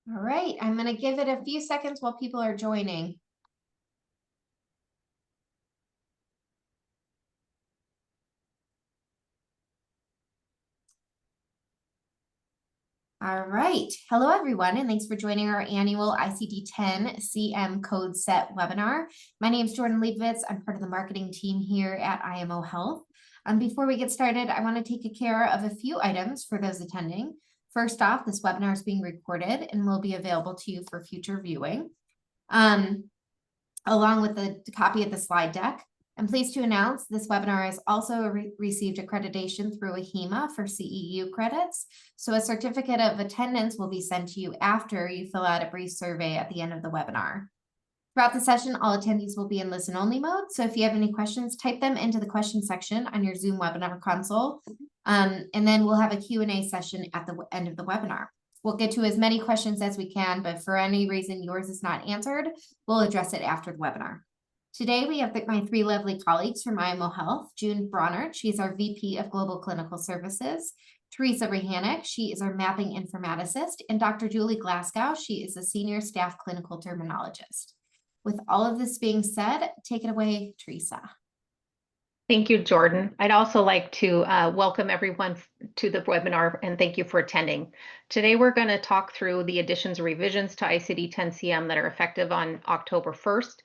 All right, I'm going to give it a few seconds while people are joining. All right. Hello, everyone, and thanks for joining our annual ICD-10-CM Code Set webinar. My name is Jordan Leibovitz. I'm part of the marketing team here at IMO Health. Before we get started, I want to take care of a few items for those attending. First off, this webinar is being recorded and will be available to you for future viewing, along with a copy of the slide deck. I'm pleased to announce this webinar has also received accreditation through AHIMA for CEU credits. So a certificate of attendance will be sent to you after you fill out a brief survey at the end of the webinar. Throughout the session, all attendees will be in listen-only mode. So if you have any questions, type them into the question section on your Zoom webinar console. And then we'll have a Q&A session at the end of the webinar. We'll get to as many questions as we can, but for any reason yours is not answered, we'll address it after the webinar. Today, we have my three lovely colleagues from IMO Health. June Bronert, she's our VP of Global Clinical Services. Teresa Rehanek, she is our mapping informaticist. And Dr. Julie Glasgow, she is a senior staff clinical terminologist. With all of this being said, take it away, Teresa. Thank you, Jordan. I'd also like to welcome everyone to the webinar and thank you for attending. Today, we're going to talk through the additions and revisions to ICD-10-CM that are effective on October 1st.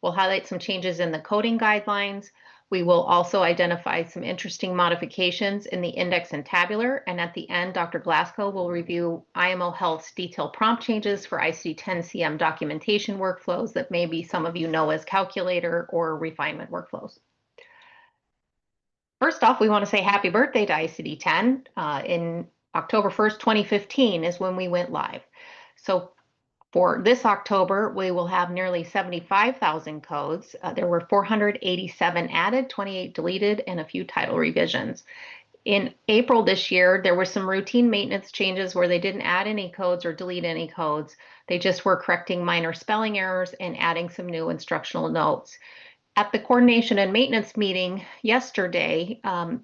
We'll highlight some changes in the coding guidelines. We will also identify some interesting modifications in the index and tabular. And at the end, Dr. Glasgow will review IMO Health's detailed prompt changes for ICD-10-CM documentation workflows that maybe some of you know as calculator or refinement workflows. First off, we want to say happy birthday to ICD-10. In October 1st, 2015 is when we went live. So for this October, we will have nearly 75,000 codes. There were 487 added, 28 deleted, and a few title revisions. In April this year, there were some routine maintenance changes where they didn't add any codes or delete any codes. They just were correcting minor spelling errors and adding some new instructional notes. At the coordination and maintenance meeting yesterday,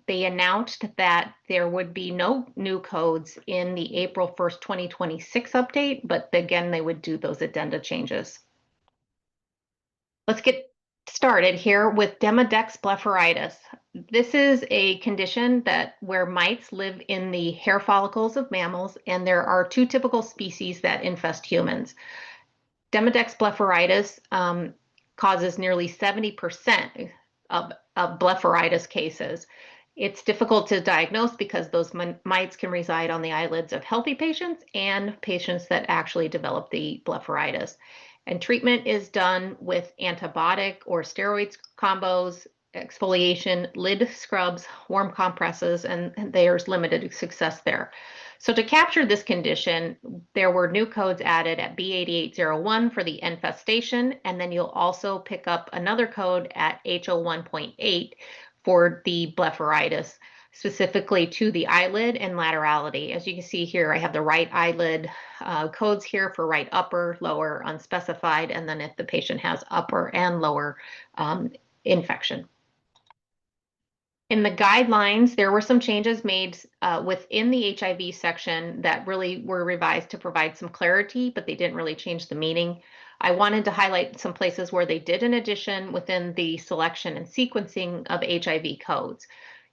they announced that there would be no new codes in the April 1st, 2026 update, but again, they would do those addenda changes. Let's get started here with Demodex blepharitis. This is a condition where mites live in the hair follicles of mammals, and there are two typical species that infest humans. Demodex blepharitis causes nearly 70% of blepharitis cases. It's difficult to diagnose because those mites can reside on the eyelids of healthy patients and patients that actually develop the blepharitis. And treatment is done with antibiotic or steroids combos, exfoliation, lid scrubs, warm compresses, and there's limited success there. So to capture this condition, there were new codes added at B8801 for the infestation, and then you'll also pick up another code at H01.8 for the blepharitis, specifically to the eyelid and laterality. As you can see here, I have the right eyelid codes here for right upper, lower, unspecified, and then if the patient has upper and lower infection. In the guidelines, there were some changes made within the HIV section that really were revised to provide some clarity, but they didn't really change the meaning. I wanted to highlight some places where they did an addition within the selection and sequencing of HIV codes.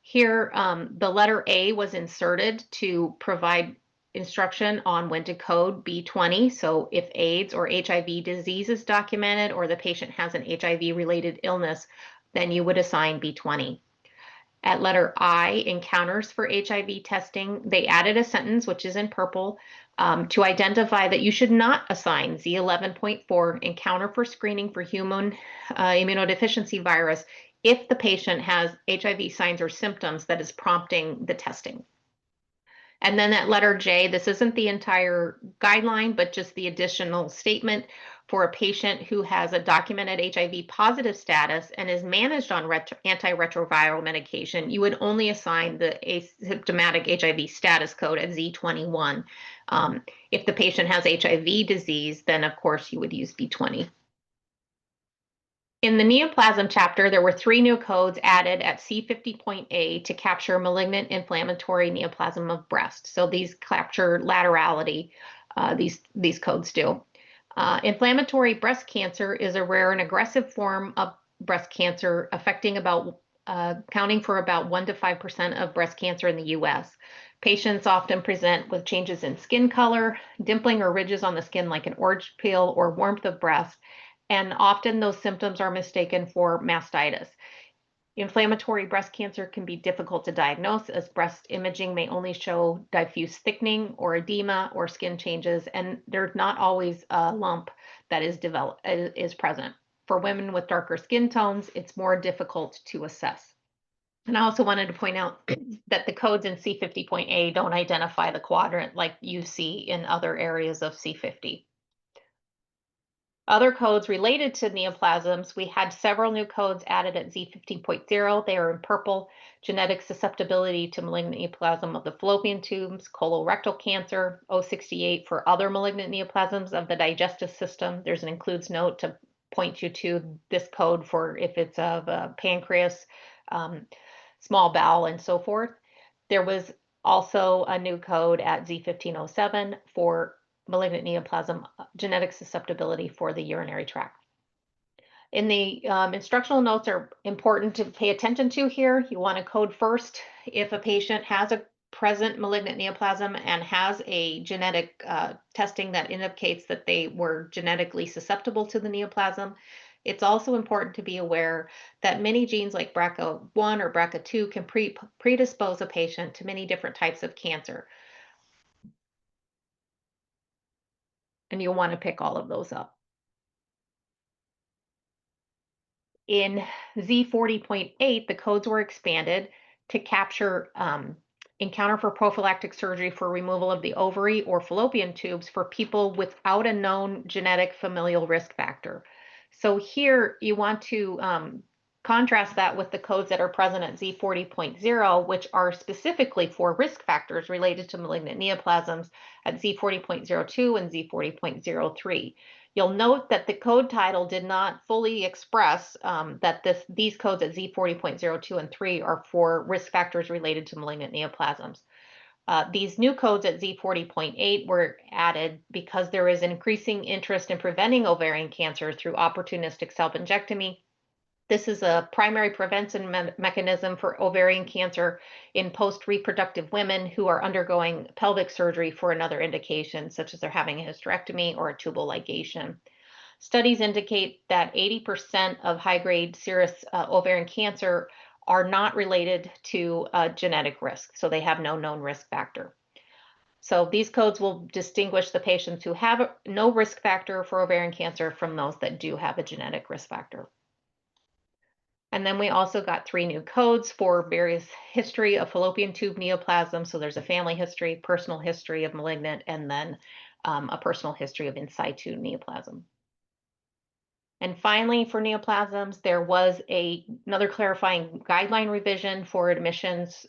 Here, the letter A was inserted to provide instruction on when to code B20. So if AIDS or HIV disease is documented or the patient has an HIV-related illness, then you would assign B20. At letter I, encounters for HIV testing, they added a sentence, which is in purple, to identify that you should not assign Z11.4 encounter for screening for human immunodeficiency virus if the patient has HIV signs or symptoms that is prompting the testing. And then at letter J, this isn't the entire guideline, but just the additional statement for a patient who has a documented HIV positive status and is managed on antiretroviral medication, you would only assign the asymptomatic HIV status code at Z21. If the patient has HIV disease, then of course you would use B20. In the neoplasm chapter, there were 3 new codes added at C50.A to capture malignant inflammatory neoplasm of breast. So these capture laterality. These codes do. Inflammatory breast cancer is a rare and aggressive form of breast cancer, accounting for about 1 to 5% of breast cancer in the U.S. Patients often present with changes in skin color, dimpling or ridges on the skin like an orange peel, or warmth of breast, and often those symptoms are mistaken for mastitis. Inflammatory breast cancer can be difficult to diagnose, as breast imaging may only show diffuse thickening or edema or skin changes, and there's not always a lump that is present. For women with darker skin tones, it's more difficult to assess. And I also wanted to point out that the codes in C50.A don't identify the quadrant like you see in other areas of C50. Other codes related to neoplasms, we had several new codes added at Z15.0. They are in purple: genetic susceptibility to malignant neoplasm of the fallopian tubes, colorectal cancer, 068 for other malignant neoplasms of the digestive system. There's an includes note to point you to this code for if it's of pancreas, small bowel, and so forth. There was also a new code at Z1507 for malignant neoplasm genetic susceptibility for the urinary tract. In the instructional notes are important to pay attention to here. You want to code first if a patient has a present malignant neoplasm and has a genetic testing that indicates that they were genetically susceptible to the neoplasm. It's also important to be aware that many genes like BRCA1 or BRCA2 can predispose a patient to many different types of cancer. And you'll want to pick all of those up. In Z40.8, the codes were expanded to capture encounter for prophylactic surgery for removal of the ovary or fallopian tubes for people without a known genetic familial risk factor. So here you want to contrast that with the codes that are present at Z40.0, which are specifically for risk factors related to malignant neoplasms at Z40.02 and Z40.03. You'll note that the code title did not fully express that these codes at Z40.02 and 3 are for risk factors related to malignant neoplasms. These new codes at Z40.8 were added because there is increasing interest in preventing ovarian cancer through opportunistic self-injectomy. This is a primary prevention mechanism for ovarian cancer in post-reproductive women who are undergoing pelvic surgery for another indication, such as they're having a hysterectomy or a tubal ligation. Studies indicate that 80% of high-grade serous ovarian cancer are not related to genetic risk, so they have no known risk factor. So these codes will distinguish the patients who have no risk factor for ovarian cancer from those that do have a genetic risk factor. And then we also got 3 new codes for various history of fallopian tube neoplasm. So there's a family history, personal history of malignant, and then a personal history of in situ neoplasm. And finally, for neoplasms, there was another clarifying guideline revision for admissions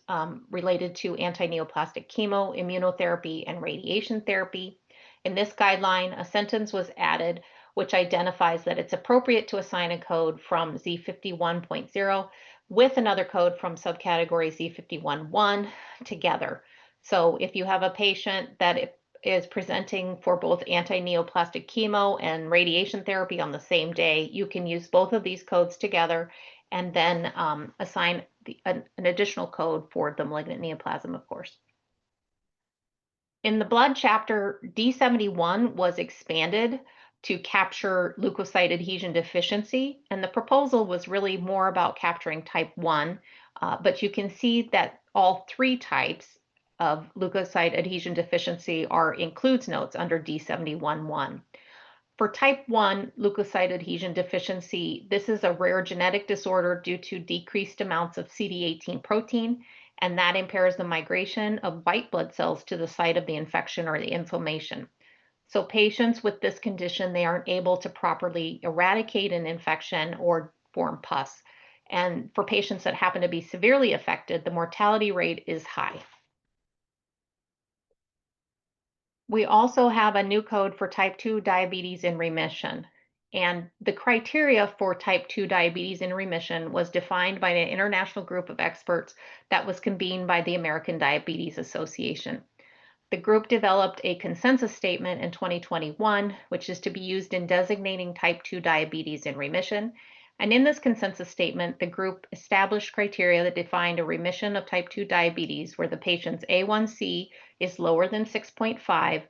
related to anti-neoplastic chemo, immunotherapy, and radiation therapy. In this guideline, a sentence was added which identifies that it's appropriate to assign a code from Z51.0 with another code from subcategory Z51.1 together. So if you have a patient that is presenting for both anti-neoplastic chemo and radiation therapy on the same day, you can use both of these codes together and then assign an additional code for the malignant neoplasm, of course. In the blood chapter, D71 was expanded to capture leukocyte adhesion deficiency, and the proposal was really more about capturing type 1, but you can see that all 3 types of leukocyte adhesion deficiency are includes notes under D71.1. For type 1 leukocyte adhesion deficiency, this is a rare genetic disorder due to decreased amounts of CD18 protein, and that impairs the migration of white blood cells to the site of the infection or the inflammation. So patients with this condition, they aren't able to properly eradicate an infection or form pus. And for patients that happen to be severely affected, the mortality rate is high. We also have a new code for type 2 diabetes in remission. And the criteria for type 2 diabetes in remission was defined by an international group of experts that was convened by the American Diabetes Association. The group developed a consensus statement in 2021, which is to be used in designating type 2 diabetes in remission. And in this consensus statement, the group established criteria that defined a remission of type 2 diabetes where the patient's A1C is lower than 6.5%,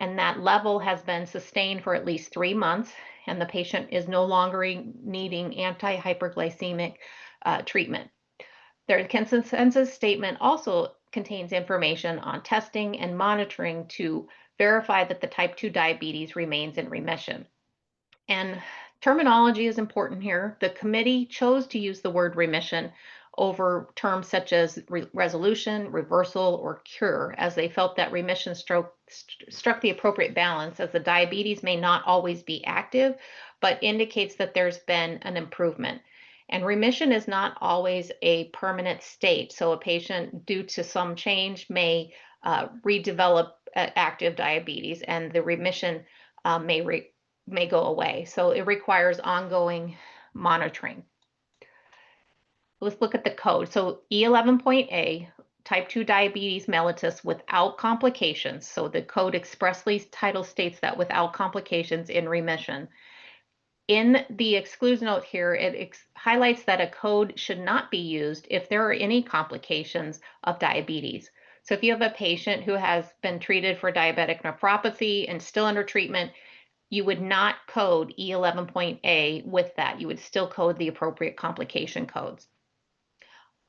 and that level has been sustained for at least 3 months, and the patient is no longer needing anti-hyperglycemic treatment. Their consensus statement also contains information on testing and monitoring to verify that the type 2 diabetes remains in remission. And terminology is important here. The committee chose to use the word remission over terms such as resolution, reversal, or cure, as they felt that remission struck the appropriate balance, as the diabetes may not always be active, but indicates that there's been an improvement. And remission is not always a permanent state. So a patient, due to some change, may redevelop active diabetes, and the remission may go away. So it requires ongoing monitoring. Let's look at the code. So E11.A, type 2 diabetes mellitus without complications. So the code expressly title states that without complications in remission. In the exclusion note here, it highlights that a code should not be used if there are any complications of diabetes. So if you have a patient who has been treated for diabetic nephropathy and still under treatment, you would not code E11.A with that. You would still code the appropriate complication codes.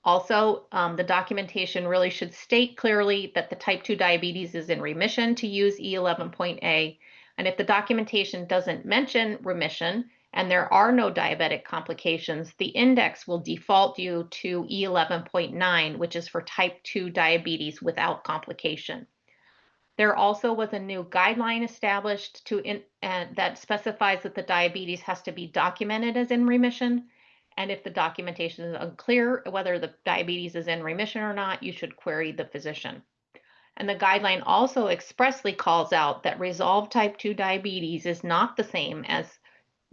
Also, the documentation really should state clearly that the type 2 diabetes is in remission to use E11.A. And if the documentation doesn't mention remission and there are no diabetic complications, the index will default you to E11.9, which is for type 2 diabetes without complication. There also was a new guideline established that specifies that the diabetes has to be documented as in remission. And if the documentation is unclear whether the diabetes is in remission or not, you should query the physician. And the guideline also expressly calls out that resolved type 2 diabetes is not the same as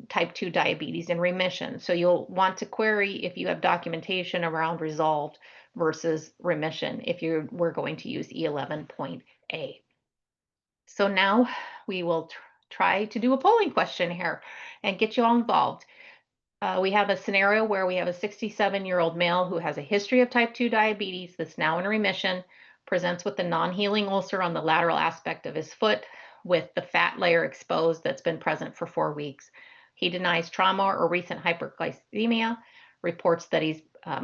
type 2 diabetes in remission. So you'll want to query if you have documentation around resolved versus remission if we're going to use E11.A. So now we will try to do a polling question here and get you all involved. We have a scenario where we have a 67-year-old male who has a history of type 2 diabetes that's now in remission, presents with a non-healing ulcer on the lateral aspect of his foot with the fat layer exposed that's been present for 4 weeks. He denies trauma or recent hyperglycemia, reports that he's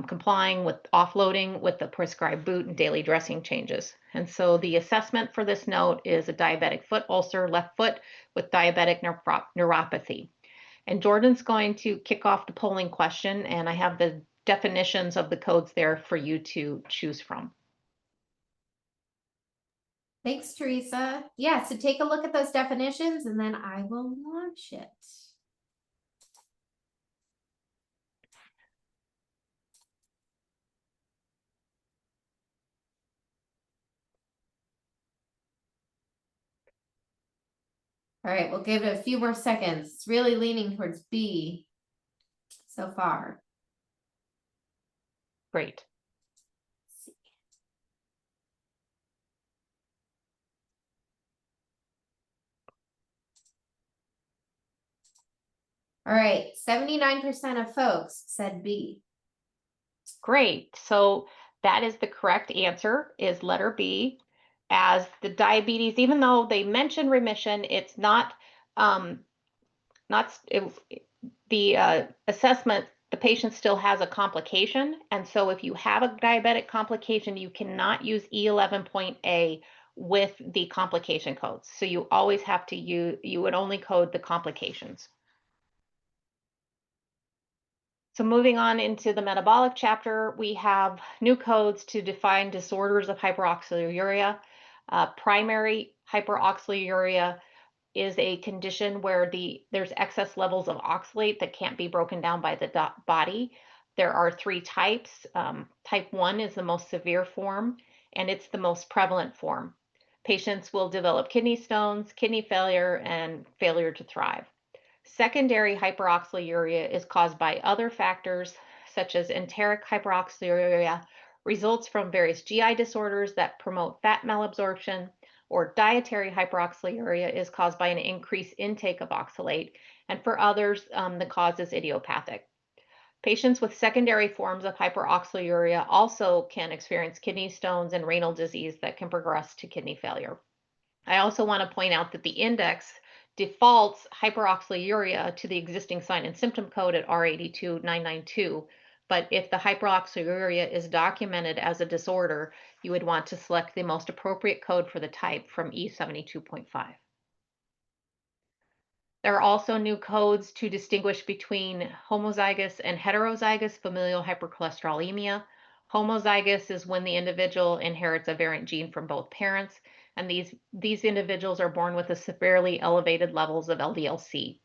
complying with offloading with the prescribed boot and daily dressing changes. And so the assessment for this note is a diabetic foot ulcer, left foot with diabetic neuropathy. And Jordan's going to kick off the polling question, and I have the definitions of the codes there for you to choose from. Thanks, Teresa. Yeah, so take a look at those definitions and then I will launch it. All right, we'll give it a few more seconds. It's really leaning towards B so far. Great. All right, 79% of folks said B. Great. So that is the correct answer, is letter B, as the diabetes, even though they mention remission, it's not, the assessment, the patient still has a complication. And so if you have a diabetic complication, you cannot use E11.A with the complication codes. So you always have to you would only code the complications. So moving on into the metabolic chapter, we have new codes to define disorders of hyperoxaluria. Primary hyperoxaluria is a condition where there's excess levels of oxalate that can't be broken down by the body. There are 3 types. Type 1 is the most severe form, and it's the most prevalent form. Patients will develop kidney stones, kidney failure, and failure to thrive. Secondary hyperoxaluria is caused by other factors such as enteric hyperoxaluria, results from various GI disorders that promote fat malabsorption, or dietary hyperoxaluria is caused by an increased intake of oxalate, and for others, the cause is idiopathic. Patients with secondary forms of hyperoxaluria also can experience kidney stones and renal disease that can progress to kidney failure. I also want to point out that the index defaults hyperoxaluria to the existing sign and symptom code at R82992. But if the hyperoxaluria is documented as a disorder, you would want to select the most appropriate code for the type from E72.5. There are also new codes to distinguish between homozygous and heterozygous familial hypercholesterolemia. Homozygous is when the individual inherits a variant gene from both parents, and these individuals are born with a severely elevated levels of LDL-C.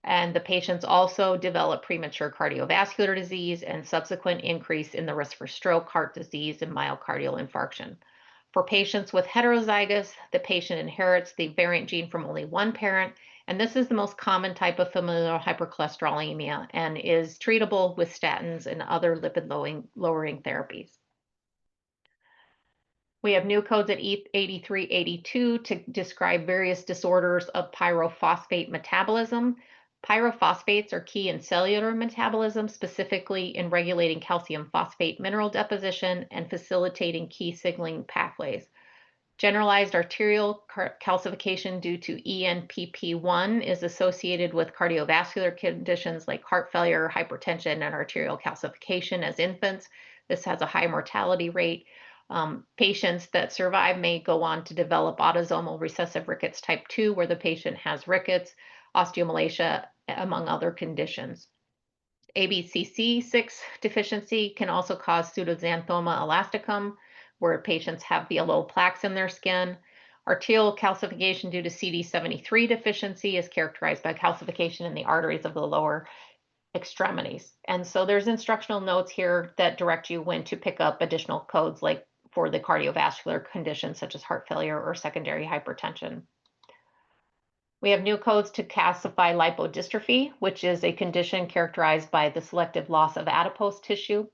And the patients also develop premature cardiovascular disease and subsequent increase in the risk for stroke, heart disease, and myocardial infarction. For patients with heterozygous, the patient inherits the variant gene from only one parent, and this is the most common type of familial hypercholesterolemia and is treatable with statins and other lipid-lowering therapies. We have new codes at E8382 to describe various disorders of pyrophosphate metabolism. Pyrophosphates are key in cellular metabolism, specifically in regulating calcium phosphate mineral deposition and facilitating key signaling pathways. Generalized arterial calcification due to ENPP1 is associated with cardiovascular conditions like heart failure, hypertension, and arterial calcification as infants. This has a high mortality rate. Patients that survive may go on to develop autosomal recessive rickets type 2, where the patient has rickets, osteomalacia, among other conditions. ABCC6 deficiency can also cause pseudoxanthoma elasticum, where patients have yellow plaques in their skin. Arterial calcification due to CD73 deficiency is characterized by calcification in the arteries of the lower extremities. And so there's instructional notes here that direct you when to pick up additional codes, like for the cardiovascular conditions such as heart failure or secondary hypertension. We have new codes to classify lipodystrophy, which is a condition characterized by the selective loss of adipose tissue.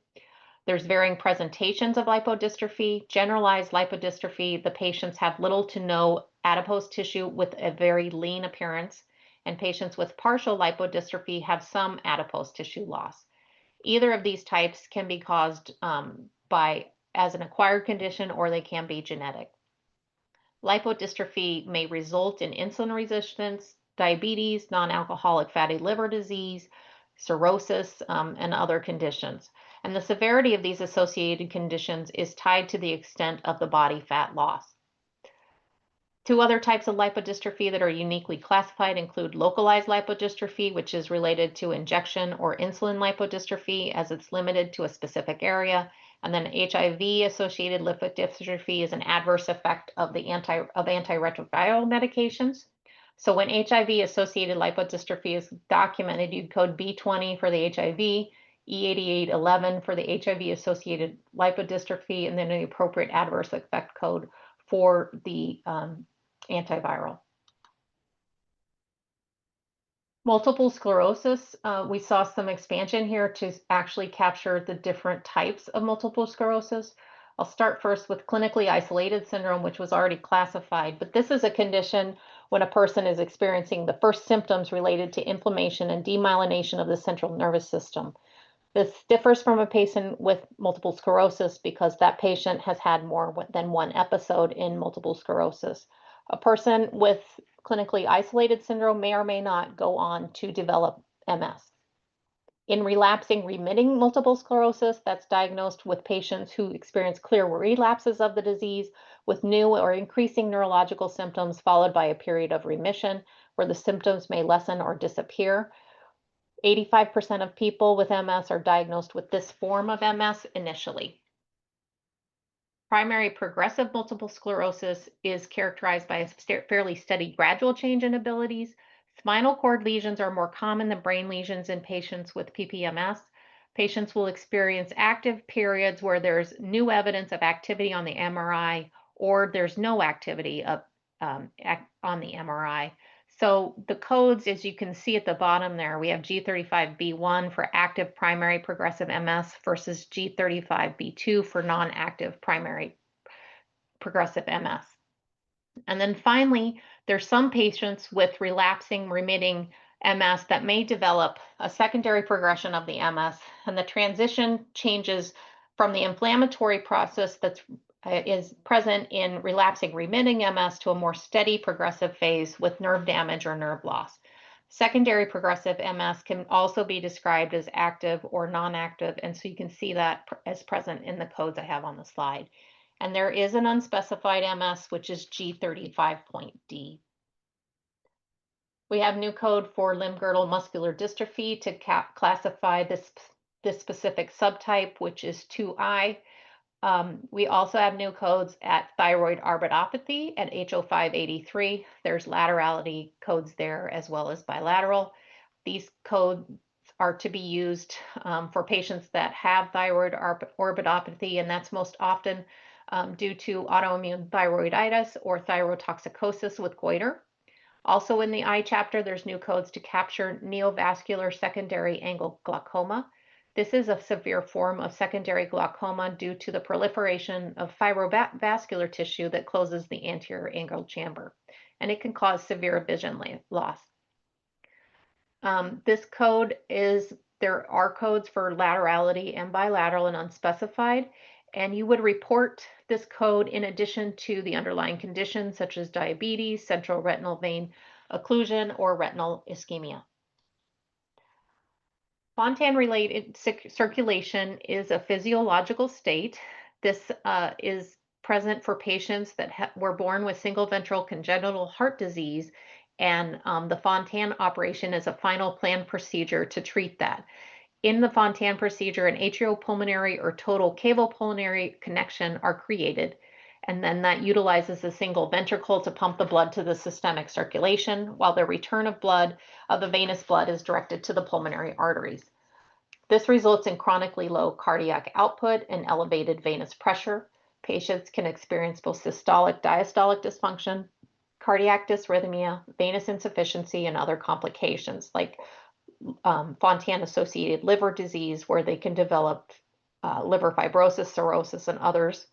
There's varying presentations of lipodystrophy. Generalized lipodystrophy, the patients have little to no adipose tissue with a very lean appearance, and patients with partial lipodystrophy have some adipose tissue loss. Either of these types can be caused as an acquired condition, or they can be genetic. Lipodystrophy may result in insulin resistance, diabetes, non-alcoholic fatty liver disease, cirrhosis, and other conditions. And the severity of these associated conditions is tied to the extent of the body fat loss. Two other types of lipodystrophy that are uniquely classified include localized lipodystrophy, which is related to injection or insulin lipodystrophy, as it's limited to a specific area. And then HIV-associated lipodystrophy is an adverse effect of antiretroviral medications. So when HIV-associated lipodystrophy is documented, you'd code B20 for the HIV, E8811 for the HIV-associated lipodystrophy, and then the appropriate adverse effect code for the antiviral. Multiple sclerosis, we saw some expansion here to actually capture the different types of multiple sclerosis. I'll start first with clinically isolated syndrome, which was already classified, but this is a condition when a person is experiencing the first symptoms related to inflammation and demyelination of the central nervous system. This differs from a patient with multiple sclerosis because that patient has had more than one episode in multiple sclerosis. A person with clinically isolated syndrome may or may not go on to develop MS. In relapsing remitting multiple sclerosis, that's diagnosed with patients who experience clear relapses of the disease with new or increasing neurological symptoms followed by a period of remission where the symptoms may lessen or disappear. 85% of people with MS are diagnosed with this form of MS initially. Primary progressive multiple sclerosis is characterized by a fairly steady gradual change in abilities. Spinal cord lesions are more common than brain lesions in patients with PPMS. Patients will experience active periods where there's new evidence of activity on the MRI, or there's no activity on the MRI. So the codes, as you can see at the bottom there, we have G35B1 for active primary progressive MS versus G35B2 for non-active primary progressive MS. And then finally, there's some patients with relapsing remitting MS that may develop a secondary progression of the MS, and the transition changes from the inflammatory process that is present in relapsing remitting MS to a more steady progressive phase with nerve damage or nerve loss. Secondary progressive MS can also be described as active or non-active, and so you can see that as present in the codes I have on the slide. And there is an unspecified MS, which is G35.D. We have new code for limb-girdle muscular dystrophy to classify this specific subtype, which is 2I. We also have new codes at thyroid arbitropathy at HO583. There's laterality codes there as well as bilateral. These codes are to be used for patients that have thyroid orbitopathy, and that's most often due to autoimmune thyroiditis or thyrotoxicosis with goiter. Also in the eye chapter, there's new codes to capture neovascular secondary angle glaucoma. This is a severe form of secondary glaucoma due to the proliferation of fibrovascular tissue that closes the anterior angle chamber, and it can cause severe vision loss. This code there are codes for laterality and bilateral and unspecified, and you would report this code in addition to the underlying conditions such as diabetes, central retinal vein occlusion, or retinal ischemia. Fontan-related circulation is a physiological state. This is present for patients that were born with single ventral congenital heart disease, and the Fontan operation is a final planned procedure to treat that. In the Fontan procedure, an atriopulmonary or total cavopulmonary connection are created, and then that utilizes a single ventricle to pump the blood to the systemic circulation, while the return of the venous blood is directed to the pulmonary arteries. This results in chronically low cardiac output and elevated venous pressure. Patients can experience both systolic, diastolic dysfunction, cardiac dysrhythmia, venous insufficiency, and other complications like Fontan-associated liver disease, where they can develop liver fibrosis, cirrhosis, and others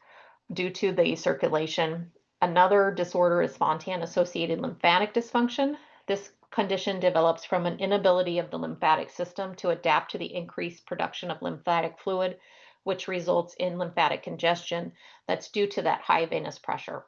due to the circulation. Another disorder is Fontan-associated lymphatic dysfunction. This condition develops from an inability of the lymphatic system to adapt to the increased production of lymphatic fluid, which results in lymphatic congestion that's due to that high venous pressure.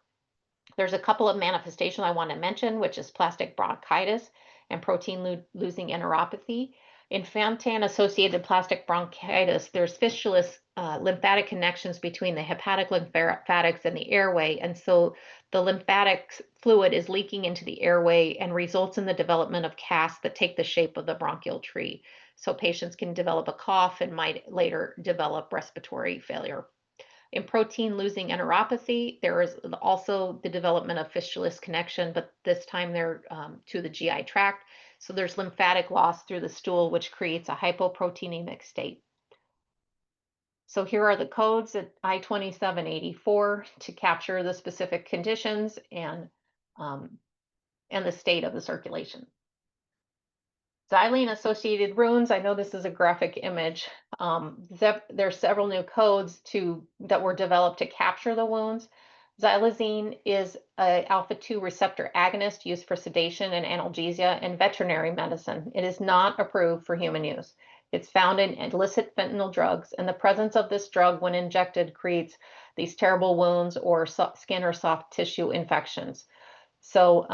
There's a couple of manifestations I want to mention, which is plastic bronchitis and protein-losing enteropathy. In Fontan-associated plastic bronchitis, there's fistulous lymphatic connections between the hepatic lymphatics and the airway, and so the lymphatic fluid is leaking into the airway and results in the development of casts that take the shape of the bronchial tree. So patients can develop a cough and might later develop respiratory failure. In protein-losing enteropathy, there is also the development of fistulous connection, but this time they're to the GI tract. So there's lymphatic loss through the stool, which creates a hypoproteinemic state. So here are the codes at I-2784 to capture the specific conditions and the state of the circulation. Xylene-associated wounds, I know this is a graphic image. There's several new codes that were developed to capture the wounds. Xylazine is an alpha-2 receptor agonist used for sedation and analgesia in veterinary medicine. It is not approved for human use. It's found in illicit fentanyl drugs, and the presence of this drug when injected creates these terrible wounds or skin or soft tissue infections. So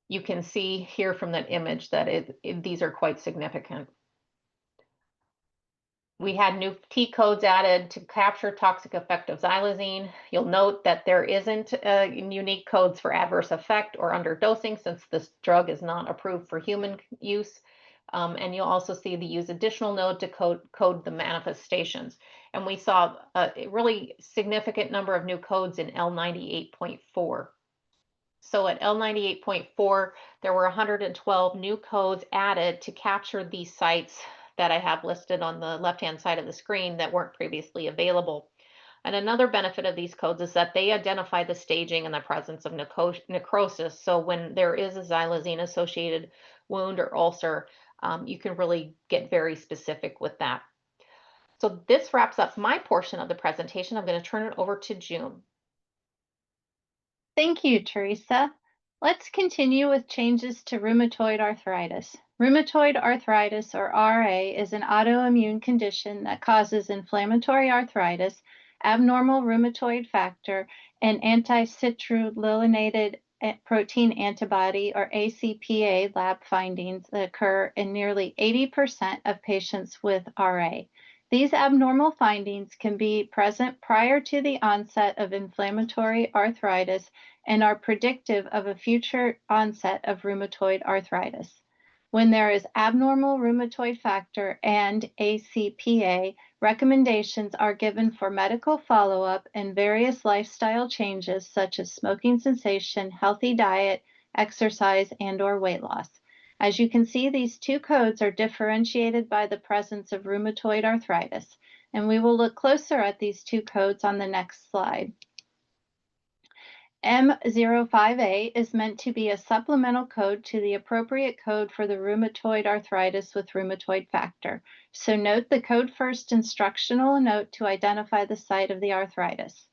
you can see here from that image that these are quite significant. We had new T codes added to capture toxic effect of xylazine. You'll note that there isn't unique codes for adverse effect or underdosing, since this drug is not approved for human use. And you'll also see the use additional node to code the manifestations. And we saw a really significant number of new codes in L98.4. So at L98.4, there were 112 new codes added to capture these sites that I have listed on the left-hand side of the screen that weren't previously available. And another benefit of these codes is that they identify the staging and the presence of necrosis. So when there is a xylazine associated wound or ulcer, you can really get very specific with that. So this wraps up my portion of the presentation. I'm going to turn it over to June. Thank you, Teresa. Let's continue with changes to rheumatoid arthritis. Rheumatoid arthritis, or RA, is an autoimmune condition that causes inflammatory arthritis, abnormal rheumatoid factor, and anti-citrullineated protein antibody, or ACPA, lab findings that occur in nearly 80% of patients with RA. These abnormal findings can be present prior to the onset of inflammatory arthritis and are predictive of a future onset of rheumatoid arthritis. When there is abnormal rheumatoid factor and ACPA, recommendations are given for medical follow-up and various lifestyle changes such as smoking cessation, healthy diet, exercise, and/or weight loss. As you can see, these two codes are differentiated by the presence of rheumatoid arthritis, and we will look closer at these two codes on the next slide. M05A is meant to be a supplemental code to the appropriate code for the rheumatoid arthritis with rheumatoid factor. So note the code first instructional note to identify the site of the arthritis.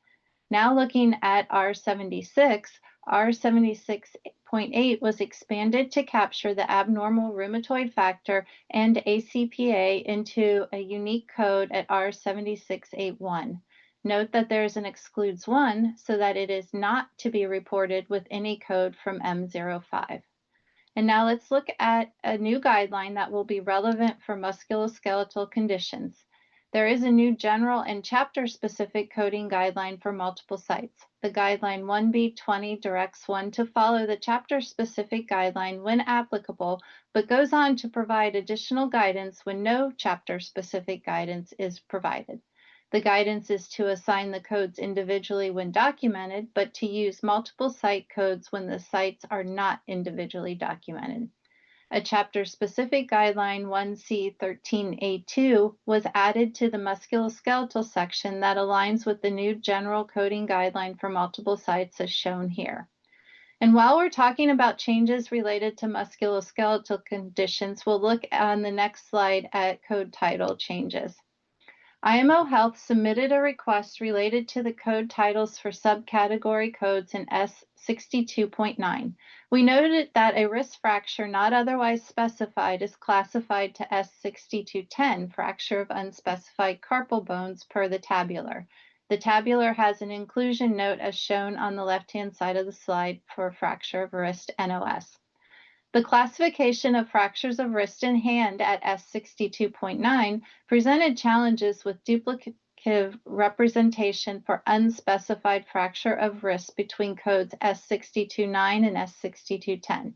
Now looking at R76, R76.8 was expanded to capture the abnormal rheumatoid factor and ACPA into a unique code at R7681. Note that there is an excludes 1 so that it is not to be reported with any code from M05. And now let's look at a new guideline that will be relevant for musculoskeletal conditions. There is a new general and chapter-specific coding guideline for multiple sites. The guideline 1B20 directs one to follow the chapter-specific guideline when applicable, but goes on to provide additional guidance when no chapter-specific guidance is provided. The guidance is to assign the codes individually when documented, but to use multiple site codes when the sites are not individually documented. A chapter-specific guideline 1C13A2 was added to the musculoskeletal section that aligns with the new general coding guideline for multiple sites as shown here. And while we're talking about changes related to musculoskeletal conditions, we'll look on the next slide at code title changes. IMO Health submitted a request related to the code titles for subcategory codes in S62.9. We noted that a wrist fracture not otherwise specified is classified to S6210, fracture of unspecified carpal bones per the tabular. The tabular has an inclusion note as shown on the left-hand side of the slide for fracture of wrist NOS. The classification of fractures of wrist and hand at S62.9 presented challenges with duplicative representation for unspecified fracture of wrist between codes S62.9 and S62.10.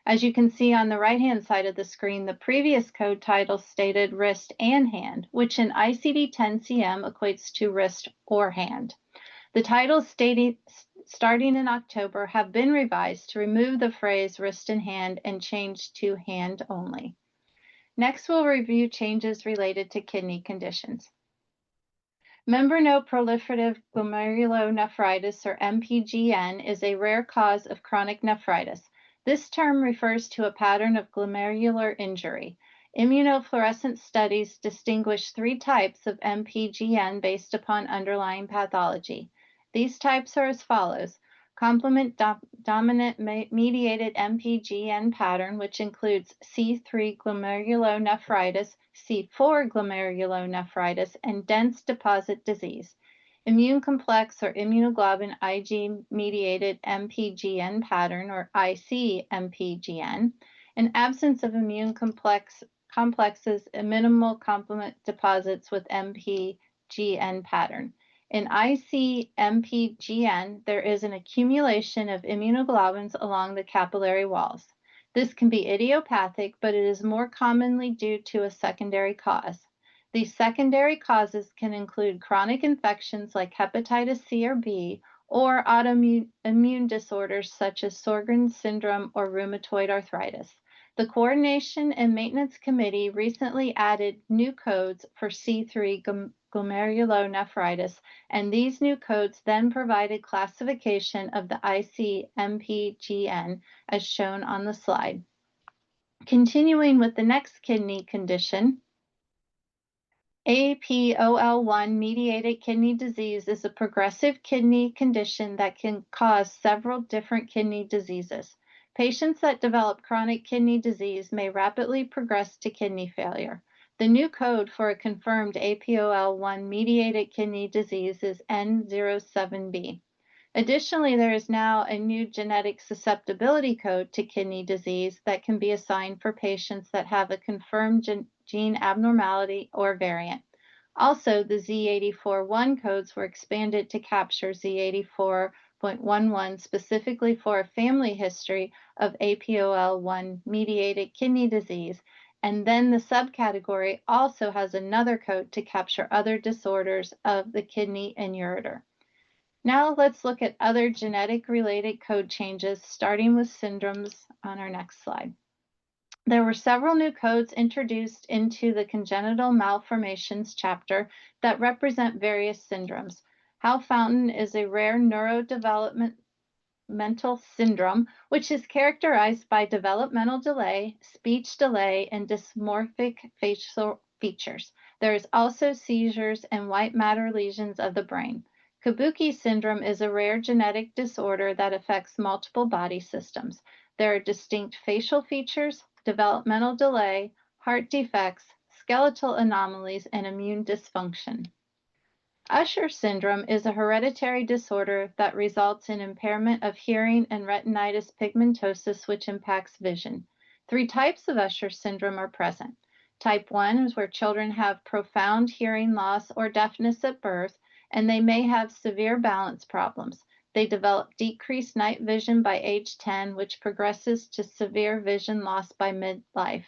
As you can see on the right-hand side of the screen, the previous code title stated wrist and hand, which in ICD-10-CM equates to wrist or hand. The titles starting in October have been revised to remove the phrase wrist and hand and change to hand only. Next, we'll review changes related to kidney conditions. Membranoproliferative glomerulonephritis, or MPGN, is a rare cause of chronic nephritis. This term refers to a pattern of glomerular injury. Immunofluorescence studies distinguish 3 types of MPGN based upon underlying pathology. These types are as follows: complement dominant mediated MPGN pattern, which includes C3 glomerulonephritis, C4 glomerulonephritis, and dense deposit disease. Immune complex or immunoglobulin IG mediated MPGN pattern, or IC-MPGN, and absence of immune complexes and minimal complement deposits with MPGN pattern. In IC-MPGN, there is an accumulation of immunoglobulins along the capillary walls. This can be idiopathic, but it is more commonly due to a secondary cause. These secondary causes can include chronic infections like hepatitis C or B, or autoimmune disorders such as Sjogren's syndrome or rheumatoid arthritis. The Coordination and Maintenance Committee recently added new codes for C3 glomerulonephritis, and these new codes then provided classification of the IC-MPGN as shown on the slide. Continuing with the next kidney condition, APOL1 mediated kidney disease is a progressive kidney condition that can cause several different kidney diseases. Patients that develop chronic kidney disease may rapidly progress to kidney failure. The new code for a confirmed APOL1 mediated kidney disease is N07B. Additionally, there is now a new genetic susceptibility code to kidney disease that can be assigned for patients that have a confirmed gene abnormality or variant. Also, the Z84.1 codes were expanded to capture Z84.11 specifically for a family history of APOL1 mediated kidney disease. And then the subcategory also has another code to capture other disorders of the kidney and ureter. Now let's look at other genetic-related code changes, starting with syndromes on our next slide. There were several new codes introduced into the congenital malformations chapter that represent various syndromes. Howe Fountain is a rare neurodevelopmental syndrome, which is characterized by developmental delay, speech delay, and dysmorphic facial features. There is also seizures and white matter lesions of the brain. Kabuki syndrome is a rare genetic disorder that affects multiple body systems. There are distinct facial features, developmental delay, heart defects, skeletal anomalies, and immune dysfunction. Usher syndrome is a hereditary disorder that results in impairment of hearing and retinitis pigmentosus, which impacts vision. 3 types of Usher syndrome are present. Type 1 is where children have profound hearing loss or deafness at birth, and they may have severe balance problems. They develop decreased night vision by age 10, which progresses to severe vision loss by midlife.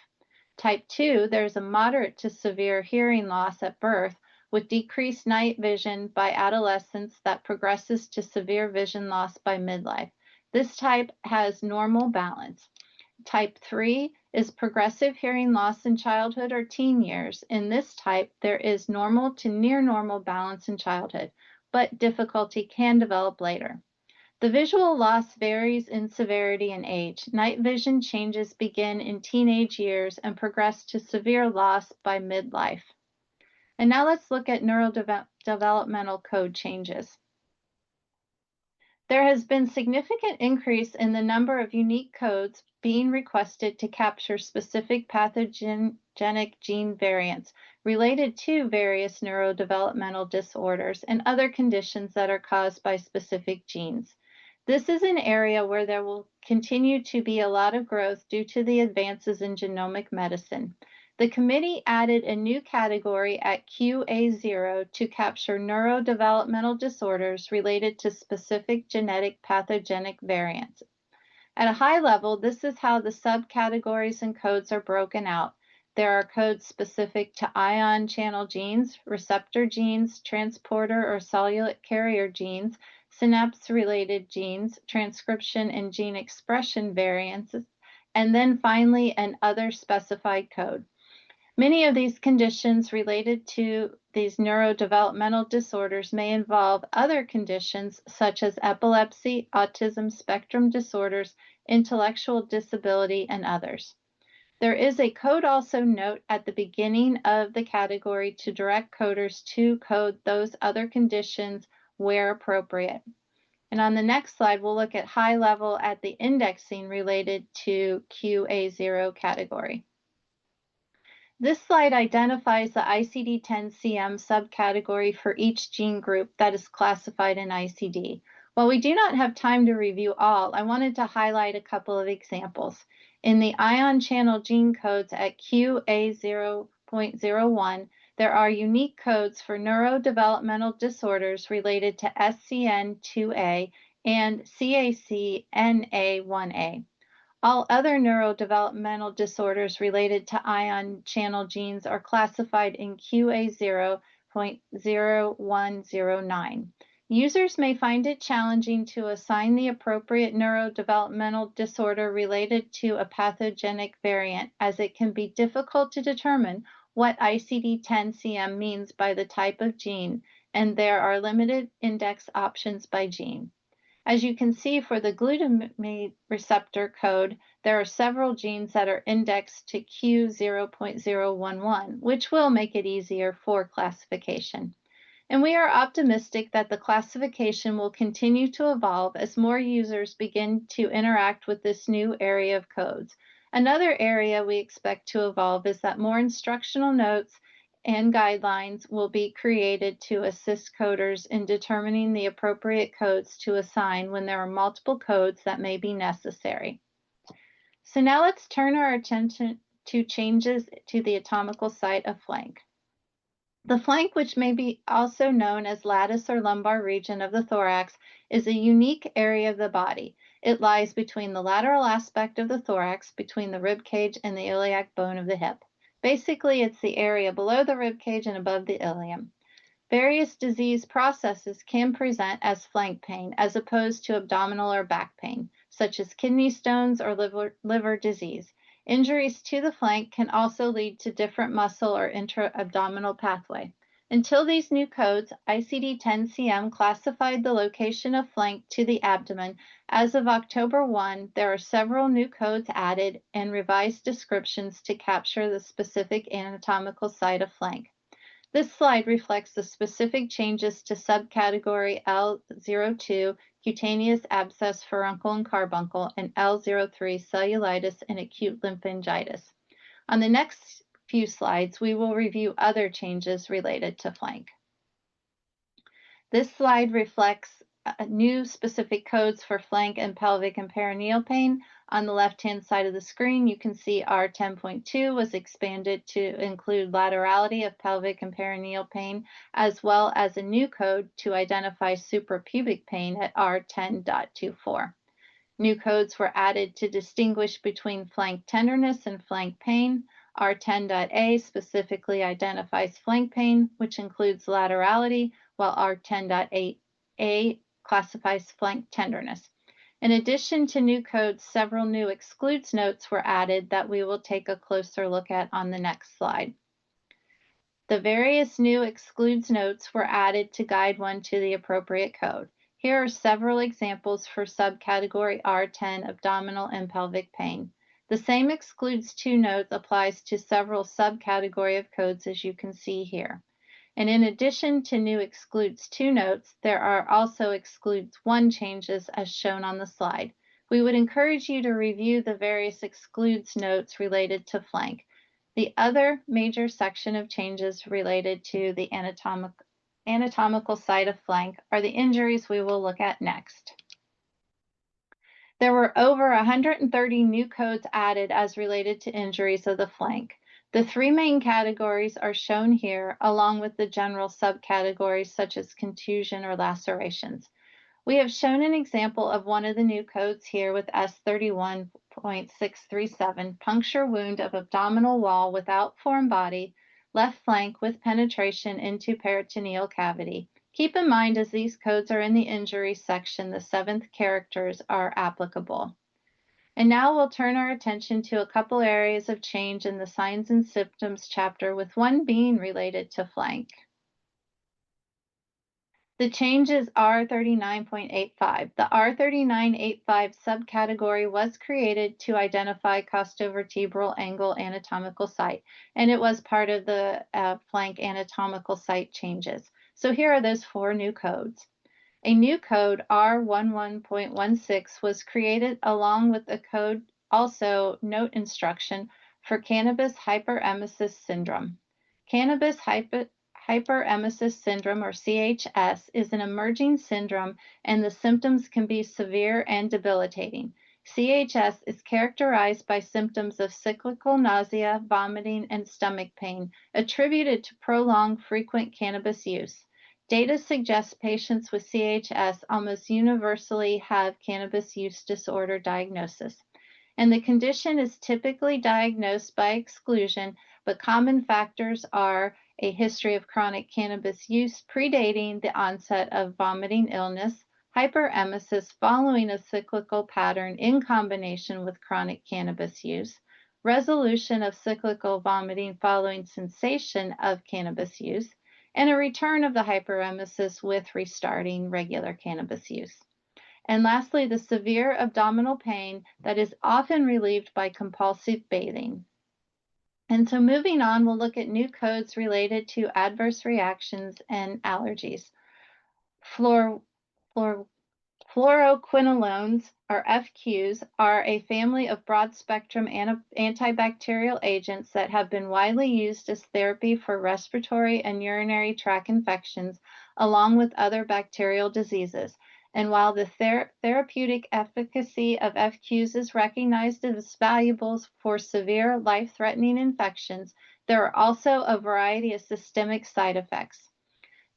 Type 2, there's a moderate to severe hearing loss at birth with decreased night vision by adolescence that progresses to severe vision loss by midlife. This type has normal balance. Type 3 is progressive hearing loss in childhood or teen years. In this type, there is normal to near normal balance in childhood, but difficulty can develop later. The visual loss varies in severity and age. Night vision changes begin in teenage years and progress to severe loss by midlife. And now let's look at neurodevelopmental code changes. There has been significant increase in the number of unique codes being requested to capture specific pathogenic gene variants related to various neurodevelopmental disorders and other conditions that are caused by specific genes. This is an area where there will continue to be a lot of growth due to the advances in genomic medicine. The committee added a new category at QA0 to capture neurodevelopmental disorders related to specific genetic pathogenic variants. At a high level, this is how the subcategories and codes are broken out. There are codes specific to ion channel genes, receptor genes, transporter or cellular carrier genes, synapse-related genes, transcription and gene expression variants, and then finally an other specified code. Many of these conditions related to these neurodevelopmental disorders may involve other conditions such as epilepsy, autism spectrum disorders, intellectual disability, and others. There is a code also note at the beginning of the category to direct coders to code those other conditions where appropriate. And on the next slide, we'll look at high level at the indexing related to QA0 category. This slide identifies the ICD-10-CM subcategory for each gene group that is classified in ICD. While we do not have time to review all, I wanted to highlight a couple of examples. In the ion channel gene codes at QA0.01, there are unique codes for neurodevelopmental disorders related to SCN2A and CACNA1A. All other neurodevelopmental disorders related to ion channel genes are classified in QA0.0109. Users may find it challenging to assign the appropriate neurodevelopmental disorder related to a pathogenic variant, as it can be difficult to determine what ICD-10-CM means by the type of gene, and there are limited index options by gene. As you can see, for the glutamate receptor code, there are several genes that are indexed to Q0.011, which will make it easier for classification. And we are optimistic that the classification will continue to evolve as more users begin to interact with this new area of codes. Another area we expect to evolve is that more instructional notes and guidelines will be created to assist coders in determining the appropriate codes to assign when there are multiple codes that may be necessary. So now let's turn our attention to changes to the anatomical site of flank. The flank, which may be also known as lattice or lumbar region of the thorax, is a unique area of the body. It lies between the lateral aspect of the thorax, between the rib cage and the iliac bone of the hip. Basically, it's the area below the rib cage and above the ilium. Various disease processes can present as flank pain as opposed to abdominal or back pain, such as kidney stones or liver disease. Injuries to the flank can also lead to different muscle or intra-abdominal pathway. Until these new codes, ICD-10-CM classified the location of flank to the abdomen. As of October 1, there are several new codes added and revised descriptions to capture the specific anatomical site of flank. This slide reflects the specific changes to subcategory L02, cutaneous abscess, furuncle, and carbuncle, and L03, cellulitis and acute lymphangitis. On the next few slides, we will review other changes related to flank. This slide reflects new specific codes for flank and pelvic and perineal pain. On the left-hand side of the screen, you can see R10.2 was expanded to include laterality of pelvic and perineal pain, as well as a new code to identify suprapubic pain at R10.24. New codes were added to distinguish between flank tenderness and flank pain. R10.A specifically identifies flank pain, which includes laterality, while R10.8A classifies flank tenderness. In addition to new codes, several new excludes notes were added that we will take a closer look at on the next slide. The various new excludes notes were added to guide one to the appropriate code. Here are several examples for subcategory R10 abdominal and pelvic pain. The same excludes 2 note applies to several subcategory of codes, as you can see here. And in addition to new excludes 2 notes, there are also excludes 1 changes as shown on the slide. We would encourage you to review the various excludes notes related to flank. The other major section of changes related to the anatomical site of flank are the injuries we will look at next. There were over 130 new codes added as related to injuries of the flank. The 3 main categories are shown here, along with the general subcategories such as contusion or lacerations. We have shown an example of one of the new codes here with S31.637, puncture wound of abdominal wall without foreign body, left flank with penetration into peritoneal cavity. Keep in mind, as these codes are in the injury section, the 7th characters are applicable. And now we'll turn our attention to a couple areas of change in the signs and symptoms chapter, with one being related to flank. The change is R39.85. The R39.85 subcategory was created to identify costovertebral angle anatomical site, and it was part of the flank anatomical site changes. So here are those 4 new codes. A new code, R11.16, was created along with a code, also note instruction, for cannabis hyperemesis syndrome. Cannabis hyperemesis syndrome, or CHS, is an emerging syndrome, and the symptoms can be severe and debilitating. CHS is characterized by symptoms of cyclical nausea, vomiting, and stomach pain attributed to prolonged frequent cannabis use. Data suggests patients with CHS almost universally have cannabis use disorder diagnosis, and the condition is typically diagnosed by exclusion, but common factors are a history of chronic cannabis use predating the onset of vomiting illness, hyperemesis following a cyclical pattern in combination with chronic cannabis use, resolution of cyclical vomiting following cessation of cannabis use, and a return of the hyperemesis with restarting regular cannabis use. And lastly, the severe abdominal pain that is often relieved by compulsive bathing. And so moving on, we'll look at new codes related to adverse reactions and allergies. Fluoroquinolones, or FQs, are a family of broad-spectrum antibacterial agents that have been widely used as therapy for respiratory and urinary tract infections, along with other bacterial diseases. And while the therapeutic efficacy of FQs is recognized as valuable for severe life-threatening infections, there are also a variety of systemic side effects.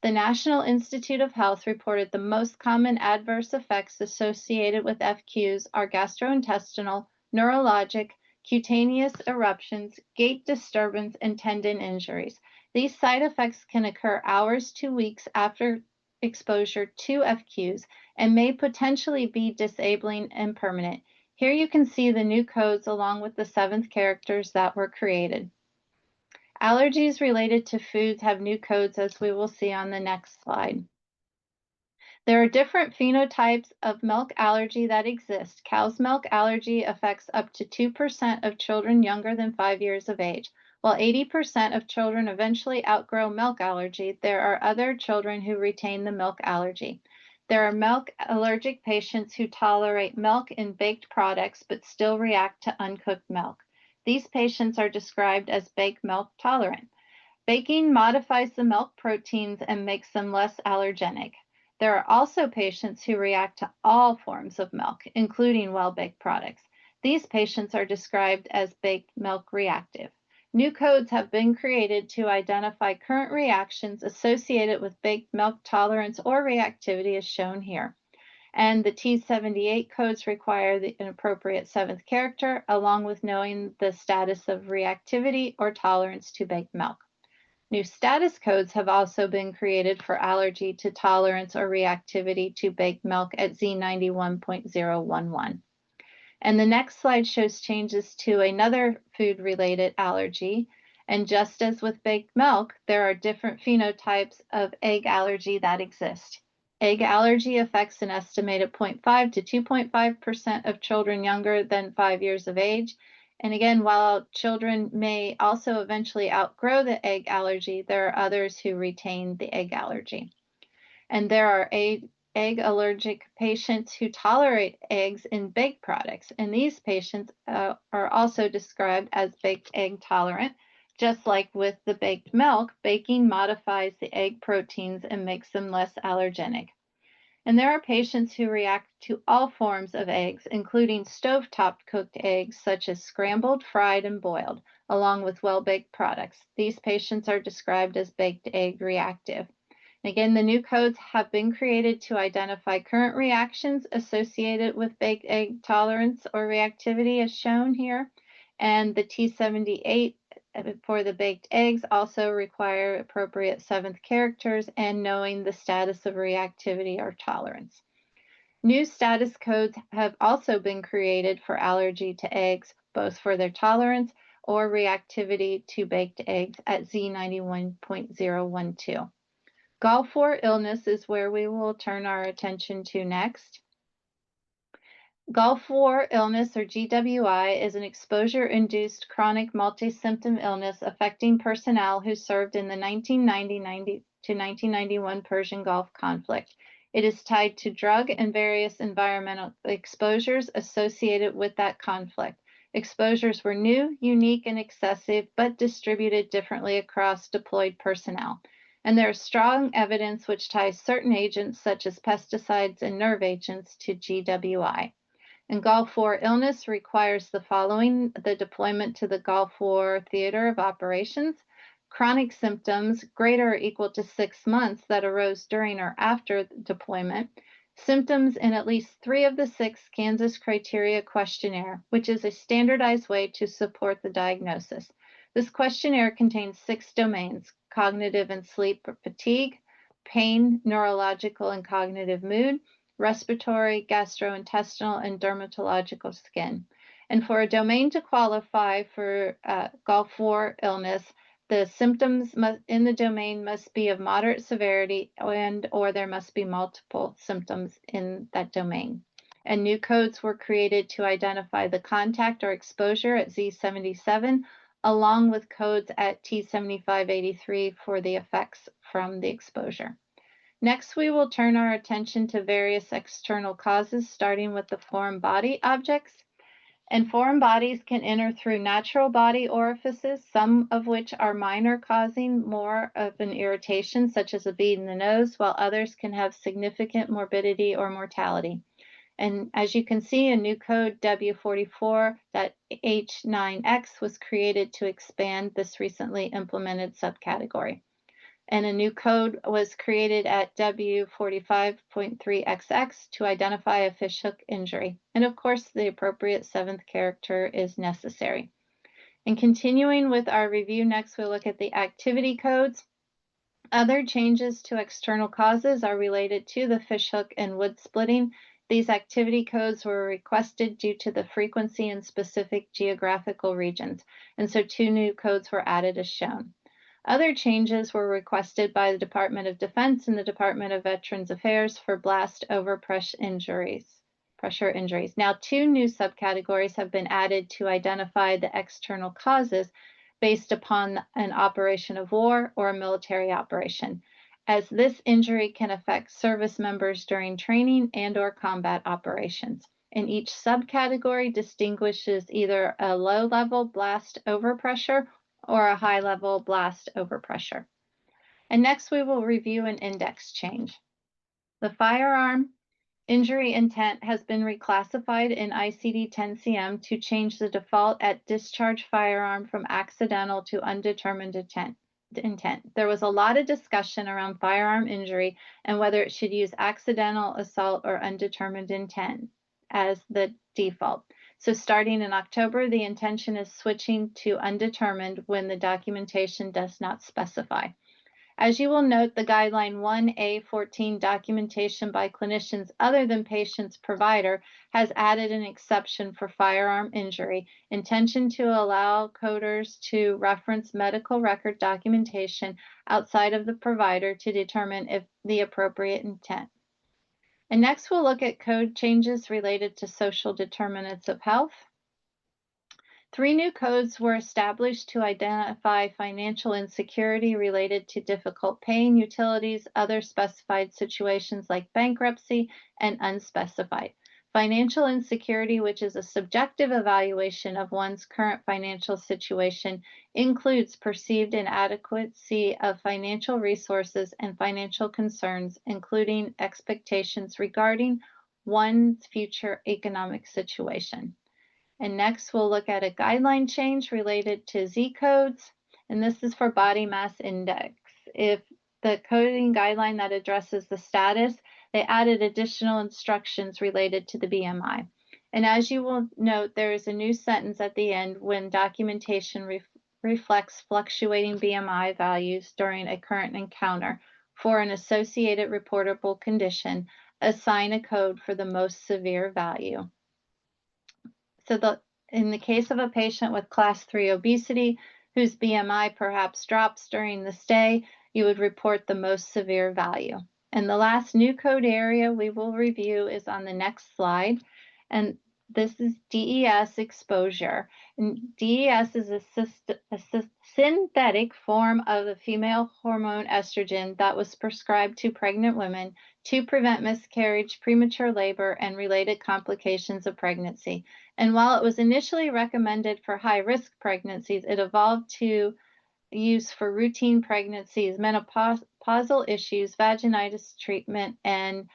The National Institute of Health reported the most common adverse effects associated with FQs are gastrointestinal, neurologic, cutaneous eruptions, gait disturbance, and tendon injuries. These side effects can occur hours to weeks after exposure to FQs and may potentially be disabling and permanent. Here you can see the new codes along with the 7th characters that were created. Allergies related to foods have new codes, as we will see on the next slide. There are different phenotypes of milk allergy that exist. Cow's milk allergy affects up to 2% of children younger than 5 years of age. While 80% of children eventually outgrow milk allergy, there are other children who retain the milk allergy. There are milk allergic patients who tolerate milk in baked products but still react to uncooked milk. These patients are described as baked milk tolerant. Baking modifies the milk proteins and makes them less allergenic. There are also patients who react to all forms of milk, including well-baked products. These patients are described as baked milk reactive. New codes have been created to identify current reactions associated with baked milk tolerance or reactivity, as shown here. And the T78 codes require an appropriate 7th character, along with knowing the status of reactivity or tolerance to baked milk. New status codes have also been created for allergy to tolerance or reactivity to baked milk at Z91.011. And the next slide shows changes to another food-related allergy. And just as with baked milk, there are different phenotypes of egg allergy that exist. Egg allergy affects an estimated 0.5 to 2.5% of children younger than 5 years of age. And again, while children may also eventually outgrow the egg allergy, there are others who retain the egg allergy. And there are egg allergic patients who tolerate eggs in baked products. And these patients are also described as baked egg tolerant. Just like with the baked milk, baking modifies the egg proteins and makes them less allergenic. And there are patients who react to all forms of eggs, including stovetop cooked eggs, such as scrambled, fried, and boiled, along with well-baked products. These patients are described as baked egg reactive. Again, the new codes have been created to identify current reactions associated with baked egg tolerance or reactivity, as shown here. And the T78 for the baked eggs also require appropriate 7th characters and knowing the status of reactivity or tolerance. New status codes have also been created for allergy to eggs, both for their tolerance or reactivity to baked eggs at Z91.012. Gulf War illness is where we will turn our attention to next. Gulf War illness, or GWI, is an exposure-induced chronic multi-symptom illness affecting personnel who served in the 1990 to 1991 Persian Gulf conflict. It is tied to drug and various environmental exposures associated with that conflict. Exposures were new, unique, and excessive, but distributed differently across deployed personnel. And there is strong evidence which ties certain agents, such as pesticides and nerve agents, to GWI. And Gulf War illness requires the following: the deployment to the Gulf War theater of operations, chronic symptoms greater or equal to 6 months that arose during or after deployment, symptoms in at least 3 of the 6 Kansas Criteria questionnaire, which is a standardized way to support the diagnosis. This questionnaire contains 6 domains: cognitive and sleep fatigue, pain, neurological and cognitive mood, respiratory, gastrointestinal, and dermatological skin. And for a domain to qualify for Gulf War illness, the symptoms in the domain must be of moderate severity or there must be multiple symptoms in that domain. And new codes were created to identify the contact or exposure at Z77, along with codes at T7583 for the effects from the exposure. Next, we will turn our attention to various external causes, starting with the foreign body objects. And foreign bodies can enter through natural body orifices, some of which are minor, causing more of an irritation, such as a bead in the nose, while others can have significant morbidity or mortality. And as you can see, a new code W44.H9X was created to expand this recently implemented subcategory. And a new code was created at W45.3XX to identify a fishhook injury. And of course, the appropriate 7th character is necessary. And continuing with our review, next we'll look at the activity codes. Other changes to external causes are related to the fishhook and wood splitting. These activity codes were requested due to the frequency in specific geographical regions, and so 2 new codes were added as shown. Other changes were requested by the Department of Defense and the Department of Veterans Affairs for blast overpressure injuries. Now, 2 new subcategories have been added to identify the external causes based upon an operation of war or a military operation, as this injury can affect service members during training and/or combat operations. And each subcategory distinguishes either a low-level blast overpressure or a high-level blast overpressure. And next, we will review an index change. The firearm injury intent has been reclassified in ICD-10-CM to change the default at discharge firearm from accidental to undetermined intent. There was a lot of discussion around firearm injury and whether it should use accidental assault or undetermined intent as the default. So starting in October, the intention is switching to undetermined when the documentation does not specify. As you will note, the guideline 1A14 documentation by clinicians other than patient's provider has added an exception for firearm injury, intention to allow coders to reference medical record documentation outside of the provider to determine if the appropriate intent. And next, we'll look at code changes related to social determinants of health. 3 new codes were established to identify financial insecurity related to difficult paying utilities, other specified situations like bankruptcy, and unspecified. Financial insecurity, which is a subjective evaluation of one's current financial situation, includes perceived inadequacy of financial resources and financial concerns, including expectations regarding one's future economic situation. And next, we'll look at a guideline change related to Z codes, and this is for body mass index. If the coding guideline that addresses the status, they added additional instructions related to the BMI. And as you will note, there is a new sentence at the end when documentation reflects fluctuating BMI values during a current encounter for an associated reportable condition, assign a code for the most severe value. So in the case of a patient with class 3 obesity, whose BMI perhaps drops during the stay, you would report the most severe value. And the last new code area we will review is on the next slide. And this is DES exposure. And DES is a synthetic form of the female hormone estrogen that was prescribed to pregnant women to prevent miscarriage, premature labor, and related complications of pregnancy. And while it was initially recommended for high-risk pregnancies, it evolved to use for routine pregnancies, menopausal issues, vaginitis treatment, and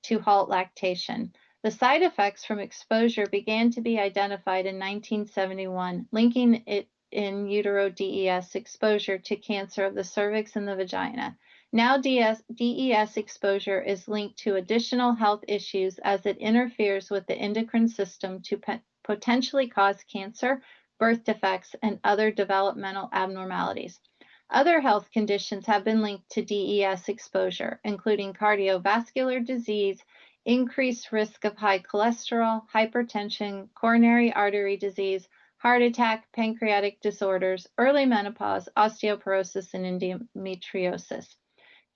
to halt lactation. The side effects from exposure began to be identified in 1971, linking it in utero DES exposure to cancer of the cervix and the vagina. Now DES exposure is linked to additional health issues as it interferes with the endocrine system to potentially cause cancer, birth defects, and other developmental abnormalities. Other health conditions have been linked to DES exposure, including cardiovascular disease, increased risk of high cholesterol, hypertension, coronary artery disease, heart attack, pancreatic disorders, early menopause, osteoporosis, and endometriosis.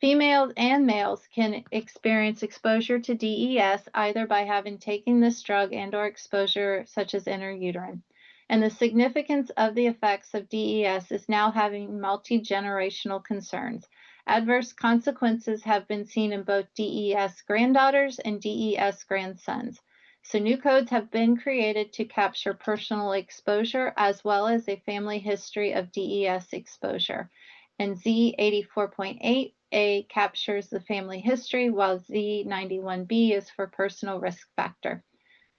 Females and males can experience exposure to DES either by having taken this drug and/or exposure such as intrauterine. And the significance of the effects of DES is now having multi-generational concerns. Adverse consequences have been seen in both DES granddaughters and DES grandsons. So new codes have been created to capture personal exposure as well as a family history of DES exposure. And Z84.8A captures the family history, while Z91B is for personal risk factor.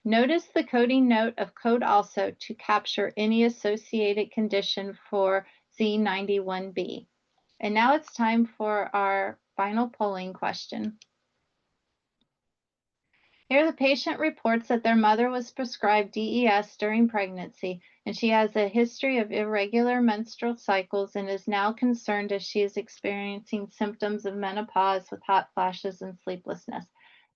Notice the coding note of code also to capture any associated condition for Z91B. And now it's time for our final polling question. Here the patient reports that their mother was prescribed DES during pregnancy, and she has a history of irregular menstrual cycles and is now concerned as she is experiencing symptoms of menopause with hot flashes and sleeplessness.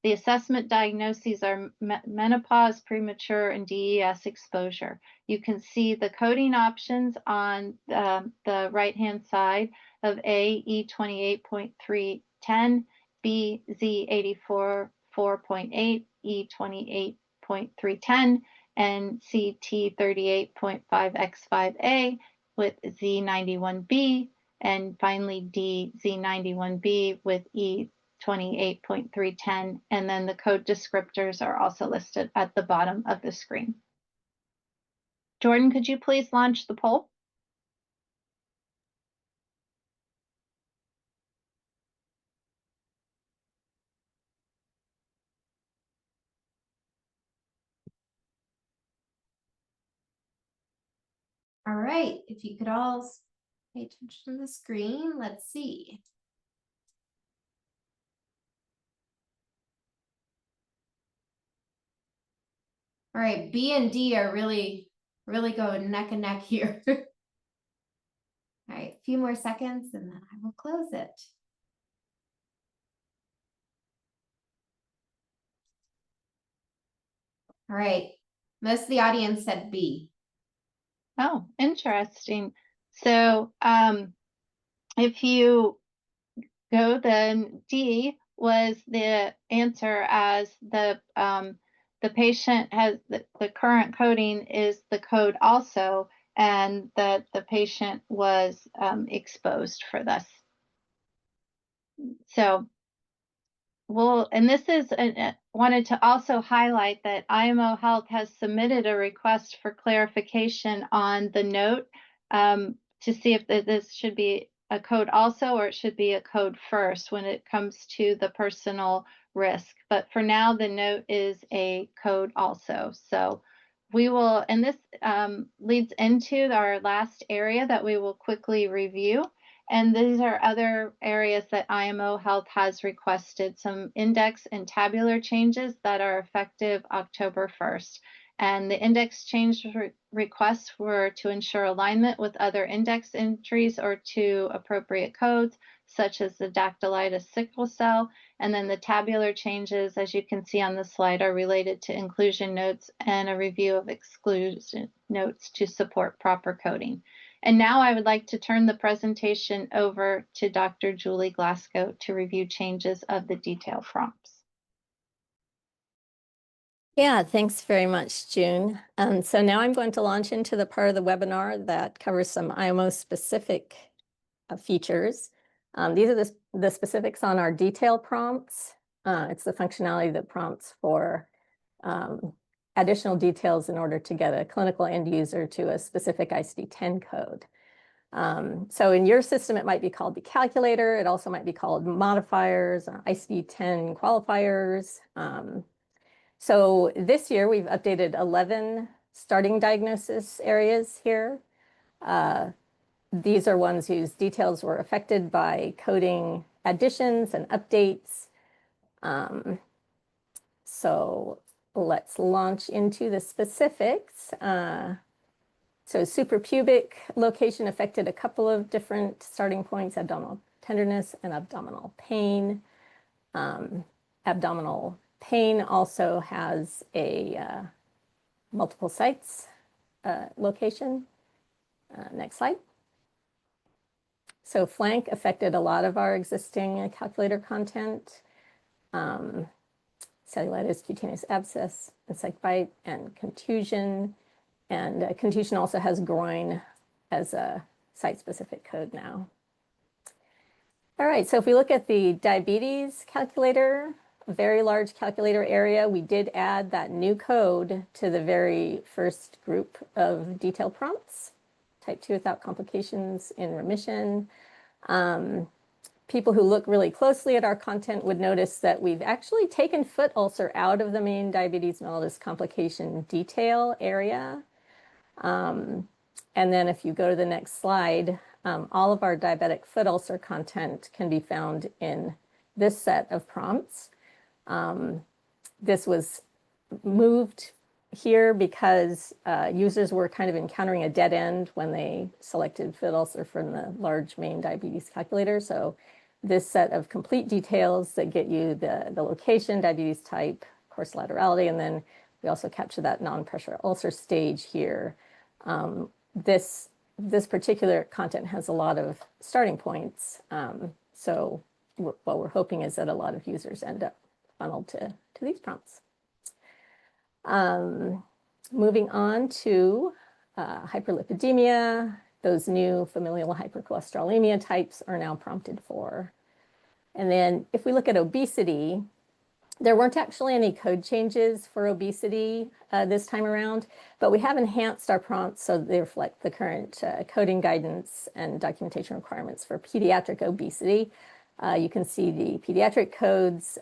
The assessment diagnoses are menopause, premature, and DES exposure. You can see the coding options on the right-hand side of A, E28.310, B, Z84.4.8, E28.310, and CT38.5X5A with Z91B, and finally D, Z91B with E28.310, and then the code descriptors are also listed at the bottom of the screen. Jordan, could you please launch the poll? All right, if you could all pay attention to the screen, let's see. All right, B and D are really going neck and neck here. All right, a few more seconds and then I will close it. All right, most of the audience said B. Oh, interesting. So if you go, then D was the answer, as the patient has the current coding is the code also, and that the patient was exposed for this. So and this is wanted to also highlight that IMO Health has submitted a request for clarification on the note to see if this should be a code also, or it should be a code first when it comes to the personal risk. But for now, the note is a code also. So we will, and this leads into our last area that we will quickly review. And these are other areas that IMO Health has requested some index and tabular changes that are effective October 1st. And the index change requests were to ensure alignment with other index entries or to appropriate codes, such as the dactylitis sickle cell. And then the tabular changes, as you can see on the slide, are related to inclusion notes and a review of exclusion notes to support proper coding. And now I would like to turn the presentation over to Dr. Julie Glasgow to review changes of the detail prompts. Yeah, thanks very much, June. So now I'm going to launch into the part of the webinar that covers some IMO specific features. These are the specifics on our detail prompts. It's the functionality that prompts for additional details in order to get a clinical end user to a specific ICD-10 code. So in your system, it might be called the calculator. It also might be called modifiers, ICD-10 qualifiers. So this year, we've updated 11 starting diagnosis areas here. These are ones whose details were affected by coding additions and updates. So let's launch into the specifics. So suprapubic location affected a couple of different starting points: abdominal tenderness and abdominal pain. Abdominal pain also has a multiple sites location. Next slide. So flank affected a lot of our existing calculator content. Cellulitis, cutaneous abscess, insect bite, and contusion. And contusion also has groin as a site-specific code now. All right, so if we look at the diabetes calculator, a very large calculator area, we did add that new code to the very first group of detail prompts: type 2 without complications, in remission. People who look really closely at our content would notice that we've actually taken foot ulcer out of the main diabetes mellitus complication detail area. And then if you go to the next slide, all of our diabetic foot ulcer content can be found in this set of prompts. This was moved here because users were kind of encountering a dead end when they selected foot ulcer from the large main diabetes calculator. So this set of complete details that get you the location, diabetes type, course laterality, and then we also capture that non-pressure ulcer stage here. This particular content has a lot of starting points. So what we're hoping is that a lot of users end up funneled to these prompts. Moving on to hyperlipidemia, those new familial hypercholesterolemia types are now prompted for. And then if we look at obesity, there weren't actually any code changes for obesity this time around, but we have enhanced our prompts so they reflect the current coding guidance and documentation requirements for pediatric obesity. You can see the pediatric codes.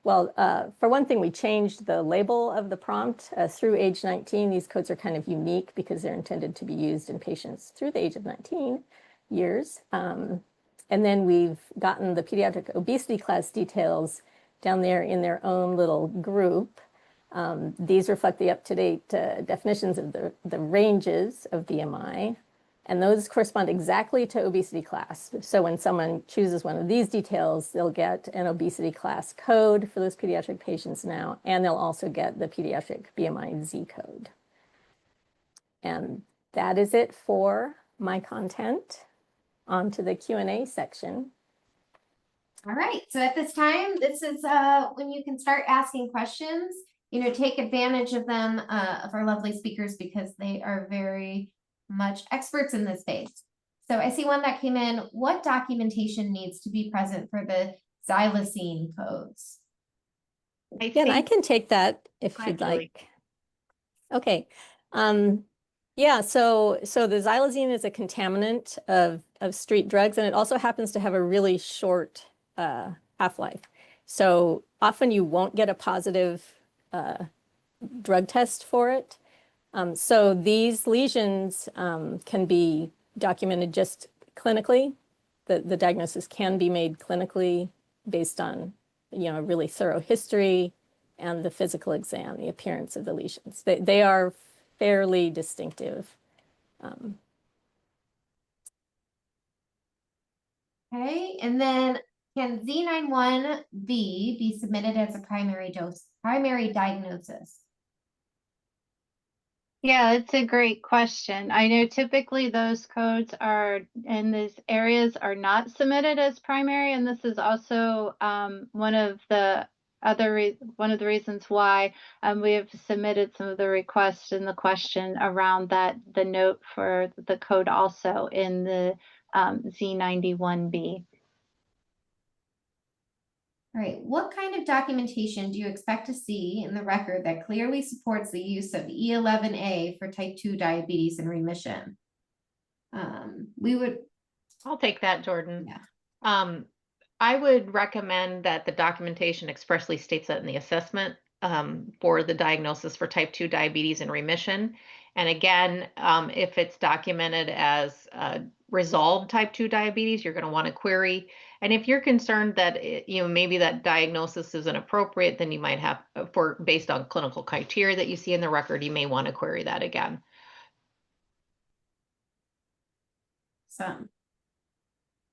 For one thing, we changed the label of the prompt through age 19. These codes are kind of unique because they're intended to be used in patients through the age of 19 years. And then we've gotten the pediatric obesity class details down there in their own little group. These reflect the up-to-date definitions of the ranges of BMI. And those correspond exactly to obesity class. So when someone chooses one of these details, they'll get an obesity class code for those pediatric patients now, and they'll also get the pediatric BMI Z code. And that is it for my content. On to the Q&A section. All right, so at this time, this is when you can start asking questions. Take advantage of them, of our lovely speakers, because they are very much experts in this space. So I see one that came in. What documentation needs to be present for the xylazine codes? Again, I can take that if you'd like. Okay. Yeah, so the xylazine is a contaminant of street drugs, and it also happens to have a really short half-life. So often you won't get a positive drug test for it. So these lesions can be documented just clinically. The diagnosis can be made clinically based on, a really thorough history and the physical exam, the appearance of the lesions. They are fairly distinctive. Okay, and then can Z91B be submitted as a primary diagnosis? Yeah, it's a great question. I know typically those codes are in these areas are not submitted as primary, and this is also one of the reasons why we have submitted some of the requests in the question around that, the note for the code also in the Z91B. All right, what kind of documentation do you expect to see in the record that clearly supports the use of E11A for type 2 diabetes in remission? I'll take that, Jordan. Yeah. I would recommend that the documentation expressly states that in the assessment for the diagnosis for type 2 diabetes in remission. And again, if it's documented as resolved type 2 diabetes, you're going to want to query. And if you're concerned that maybe that diagnosis isn't appropriate, then you might have, based on clinical criteria that you see in the record, you may want to query that again. Awesome.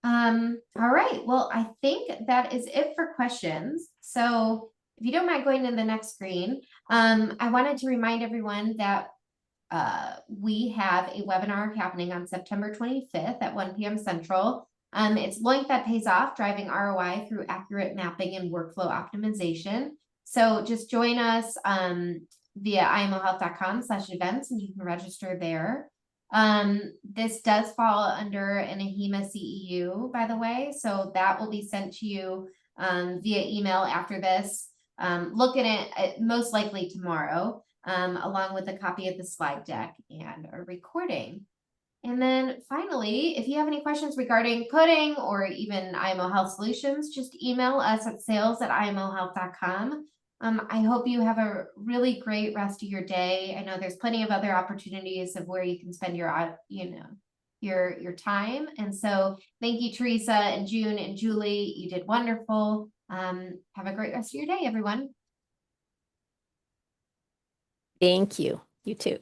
All right, well, I think that is it for questions. So if you don't mind going to the next screen, I wanted to remind everyone that we have a webinar happening on September 25th at 1 p.m. Central. It's Link That Pays Off, Driving ROI Through Accurate Mapping and Workflow Optimization. So just join us via imohealth.com/events, and you can register there. This does fall under an AHIMA CEU, by the way, so that will be sent to you via email after this. Look at it most likely tomorrow, along with a copy of the slide deck and a recording. And then finally, if you have any questions regarding coding or even IMO Health Solutions, just email us at sales@imohealth.com. I hope you have a really great rest of your day. I know there's plenty of other opportunities of where you can spend your, your time. And so thank you, Teresa and June and Julie. You did wonderful. Have a great rest of your day, everyone. Thank you. You too.